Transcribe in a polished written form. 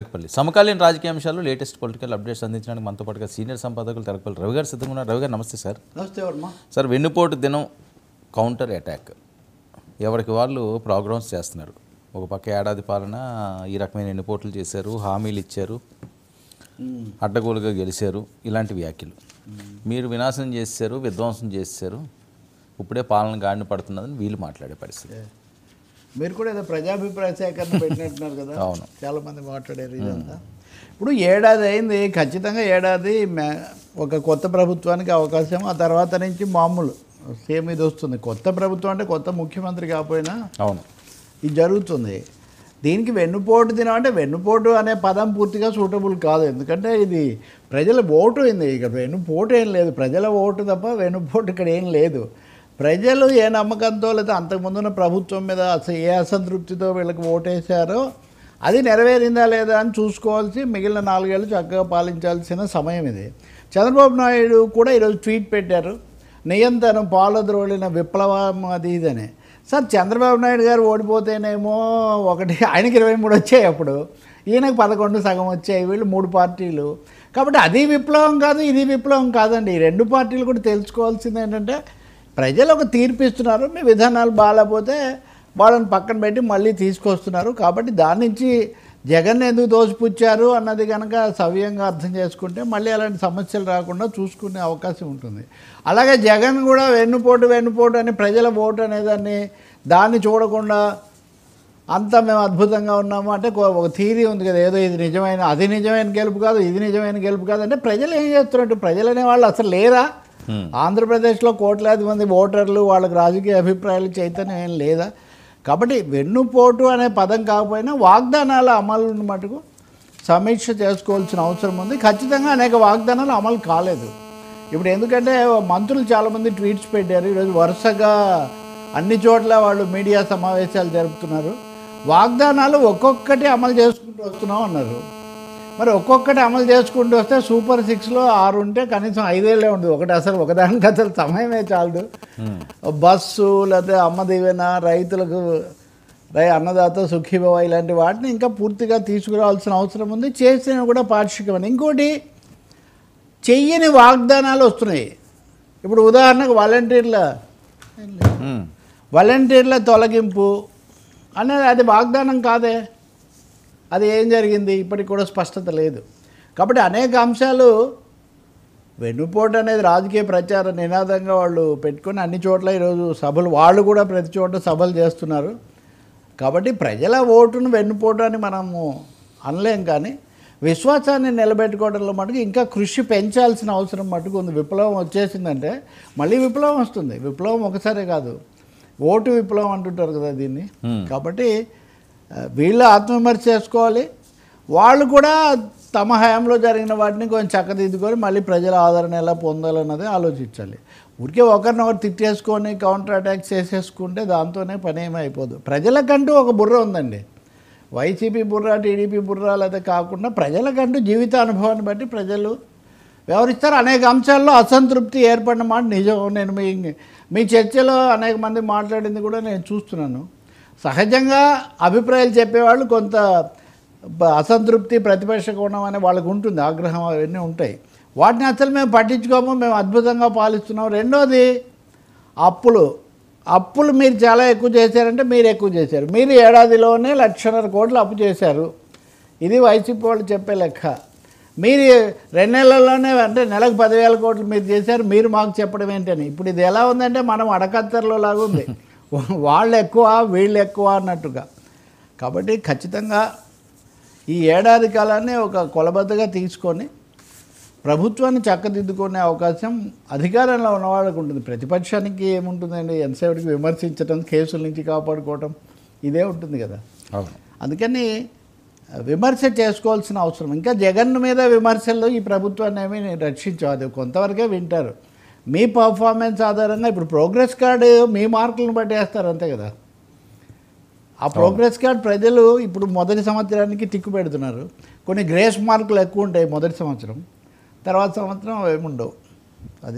సమకాలీన రాజకీయ అంశాలు లేటెస్ట్ పొలిటికల్ అప్డేట్స్ అందించడానికి మనతో పాటుగా సీనియర్ సంపాదకులు తెరపల్లి రవి గారు సిద్ధంగా ఉన్నారు. రవి గారు నమస్తే సార్. నమస్తే వర్మ. సార్, వెన్నుపోటు దినం కౌంటర్ అటాక్ ఎవరికి వాళ్ళు ప్రోగ్రామ్స్ చేస్తున్నారు. ఒక పక్క ఏడాది పాలన ఈ రకమైన వెన్నుపోట్లు చేశారు, హామీలు ఇచ్చారు, అడ్డగోలుగా గెలిచారు, ఇలాంటి వ్యాఖ్యలు. మీరు వినాశనం చేశారు, విధ్వంసం చేశారు, ఇప్పుడే పాలన గాడిన పడుతున్నదని వీళ్ళు మాట్లాడే పరిస్థితి. మీరు కూడా ఏదో ప్రజాభిప్రాయ సేకరణ పెట్టినట్టున్నారు కదా. అవును, చాలామంది మాట్లాడారు ఇదంతా. ఇప్పుడు ఏడాది అయింది, ఖచ్చితంగా ఏడాది ఒక కొత్త ప్రభుత్వానికి అవకాశం. ఆ తర్వాత నుంచి మామూలు సేమ్ ఇది వస్తుంది. కొత్త ప్రభుత్వం అంటే కొత్త ముఖ్యమంత్రి కాకపోయినా అవును ఇది జరుగుతుంది. దీనికి వెన్నుపోటు దినం అంటే వెన్నుపోటు అనే పదం పూర్తిగా సూటబుల్ కాదు. ఎందుకంటే ఇది ప్రజల ఓటు అయింది. ఇక్కడ వెన్నుపోటు ఏం లేదు, ప్రజల ఓటు తప్ప వెన్నుపోటు ఇక్కడ ఏం లేదు. ప్రజలు ఏ నమ్మకంతో లేదా అంతకుముందున్న ప్రభుత్వం మీద ఏ అసంతృప్తితో వీళ్ళకి ఓటేశారో అది నెరవేరిందా లేదా అని చూసుకోవాల్సి మిగిలిన 4 ఏళ్ళు చక్కగా పాలించాల్సిన సమయం ఇది. చంద్రబాబు నాయుడు కూడా ఈరోజు ట్వీట్ పెట్టారు, నియంత్రణ పాలద్రోలిన విప్లవం అది ఇదని. సార్, చంద్రబాబు నాయుడు గారు ఓడిపోతేనేమో ఆయనకి 23 వచ్చాయి, అప్పుడు ఈయనకు 11 సగం వచ్చాయి, వీళ్ళు 3 పార్టీలు. కాబట్టి అది విప్లవం కాదు, ఇది విప్లవం కాదండి. ఈ 2 పార్టీలు కూడా తెలుసుకోవాల్సింది ఏంటంటే ప్రజలు ఒక తీర్పు ఇస్తున్నారు, మీ విధానాలు బాగాలేకపోతే వాళ్ళని పక్కన పెట్టి మళ్ళీ తీసుకొస్తున్నారు. కాబట్టి దాని నుంచి జగన్ ఎందుకు దోసిపుచ్చారు అన్నది కనుక సవ్యంగా అర్థం చేసుకుంటే మళ్ళీ అలాంటి సమస్యలు రాకుండా చూసుకునే అవకాశం ఉంటుంది. అలాగే జగన్ కూడా వెన్నుపోటు అని ప్రజల ఓటు అనేదాన్ని దాన్ని చూడకుండా అంతా మేము అద్భుతంగా ఉన్నాము అంటే ఒక థీరీ ఉంది కదా, ఏదో ఇది నిజమైన అది నిజమైన గెలుపు కాదు, ఇది నిజమైన గెలుపు కాదు అంటే ప్రజలు ఏం చేస్తున్నట్టు, ప్రజలు అనేవాళ్ళు అసలు లేరా? ఆంధ్రప్రదేశ్లో కోట్లాది మంది ఓటర్లు, వాళ్ళకి రాజకీయ అభిప్రాయాలు చైతన్యం ఏం లేదా? కాబట్టి వెన్నుపోటు అనే పదం కాకపోయినా వాగ్దానాల అమలుని మటుకు సమీక్ష చేసుకోవాల్సిన అవసరం ఉంది. ఖచ్చితంగా అనేక వాగ్దానాలు అమలు కాలేదు. ఇప్పుడు ఎందుకంటే మంత్రులు చాలామంది ట్వీట్స్ పెట్టారు, ఈరోజు వరుసగా అన్ని చోట్ల వాళ్ళు మీడియా సమావేశాలు జరుపుతున్నారు. వాగ్దానాలు ఒక్కొక్కటి అమలు చేసుకుంటూ వస్తున్నాం అన్నారు. మరి ఒక్కొక్కటి అమలు చేసుకుంటూ వస్తే సూపర్ 6లో 6 ఉంటే కనీసం 5 ఏళ్ళే ఉండదు. ఒకదానికి అసలు సమయమే చాలదు. బస్సు లేకపోతే అమ్మ దీవెన, రైతులకు అన్నదాత సుఖీభవ ఇలాంటి వాటిని ఇంకా పూర్తిగా తీసుకురావాల్సిన అవసరం ఉంది. చేసినవి కూడా పాక్షికమని. ఇంకోటి చెయ్యని వాగ్దానాలు వస్తున్నాయి. ఇప్పుడు ఉదాహరణకు వాలంటీర్ల తొలగింపు అనేది అది వాగ్దానం కాదే, అది ఏం జరిగింది ఇప్పటికి కూడా స్పష్టత లేదు. కాబట్టి అనేక అంశాలు వెన్నుపోటు అనేది రాజకీయ ప్రచార నినాదంగా వాళ్ళు పెట్టుకొని అన్ని చోట్ల ఈరోజు సభలు, వాళ్ళు కూడా ప్రతి చోట సభలు చేస్తున్నారు. కాబట్టి ప్రజల ఓటును వెన్నుపోటు అని మనము అనలేం, కానీ విశ్వాసాన్ని నిలబెట్టుకోవడంలో మటుకు ఇంకా కృషి పెంచాల్సిన అవసరం మటుకు ఉంది. విప్లవం వచ్చేసిందంటే మళ్ళీ విప్లవం వస్తుంది. విప్లవం ఒకసారే కాదు, ఓటు విప్లవం అంటుంటారు కదా దీన్ని. కాబట్టి వీళ్ళు ఆత్మవిమర్శ చేసుకోవాలి. వాళ్ళు కూడా తమ హయాంలో జరిగిన వాటిని కొంచెం చక్కదిద్దుకొని మళ్ళీ ప్రజల ఆదరణ ఎలా పొందాలన్నది ఆలోచించాలి. ఊరికే ఒకరినొకరు తిట్టేసుకొని కౌంటర్ అటాక్స్ చేసేసుకుంటే దాంతోనే పని ఏమీ అయిపోదు. ప్రజలకంటూ ఒక బుర్ర ఉందండి. వైసీపీ బుర్ర, టీడీపీ బుర్ర లేదా కాకుండా ప్రజలకంటూ జీవిత అనుభవాన్ని బట్టి ప్రజలు వ్యవహరిస్తారు. అనేక అంశాల్లో అసంతృప్తి ఏర్పడిన మాట నిజం. నేను మీ చర్చలో అనేక మంది మాట్లాడింది కూడా నేను చూస్తున్నాను. సహజంగా అభిప్రాయాలు చెప్పేవాళ్ళు కొంత అసంతృప్తి, ప్రతిపక్ష కోణం అనే వాళ్ళకు ఉంటుంది, ఆగ్రహం అవన్నీ ఉంటాయి. వాటిని అసలు మేము పట్టించుకోము, మేము అద్భుతంగా పాలిస్తున్నాం. రెండోది అప్పులు మీరు చాలా ఎక్కువ చేశారంటే మీరు ఎక్కువ చేశారు. మీరు ఏడాదిలోనే 1,50,000 కోట్లు అప్పు చేశారు, ఇది వైసీపీ వాళ్ళు చెప్పే లెక్క. మీరు 2 నెలల్లోనే అంటే నెలకు 10,000 కోట్లు మీరు చేశారు, మీరు మాకు చెప్పడం ఏంటని. ఇప్పుడు ఇది ఎలా ఉందంటే మనం అడకత్తర్లో లాగా ఉంది, వాళ్ళు ఎక్కువ వీళ్ళు ఎక్కువ అన్నట్టుగా. కాబట్టి ఖచ్చితంగా ఈ ఏడాది కాలాన్ని ఒక కొలబద్దగా తీసుకొని ప్రభుత్వాన్ని చక్కదిద్దుకునే అవకాశం అధికారంలో ఉన్న వాళ్ళకు ఉంటుంది. ప్రతిపక్షానికి ఏముంటుందండి, ఎంతసేపటికి విమర్శించడం, కేసుల నుంచి కాపాడుకోవటం ఇదే ఉంటుంది కదా. అందుకని విమర్శ చేసుకోవాల్సిన అవసరం. ఇంకా జగన్ మీద విమర్శల్లో ఈ ప్రభుత్వాన్ని ఏమీ రక్షించావు, అది కొంతవరకే వింటారు. మీ పర్ఫార్మెన్స్ ఆధారంగా ఇప్పుడు ప్రోగ్రెస్ కార్డు మీ మార్కులను బట్టి వేస్తారు అంతే కదా. ఆ ప్రోగ్రెస్ కార్డ్ ప్రజలు ఇప్పుడు మొదటి సంవత్సరానికి టిక్కు పెడుతున్నారు. కొన్ని గ్రేస్ మార్కులు ఎక్కువ ఉంటాయి మొదటి సంవత్సరం, తర్వాత సంవత్సరం ఏముండవు. అది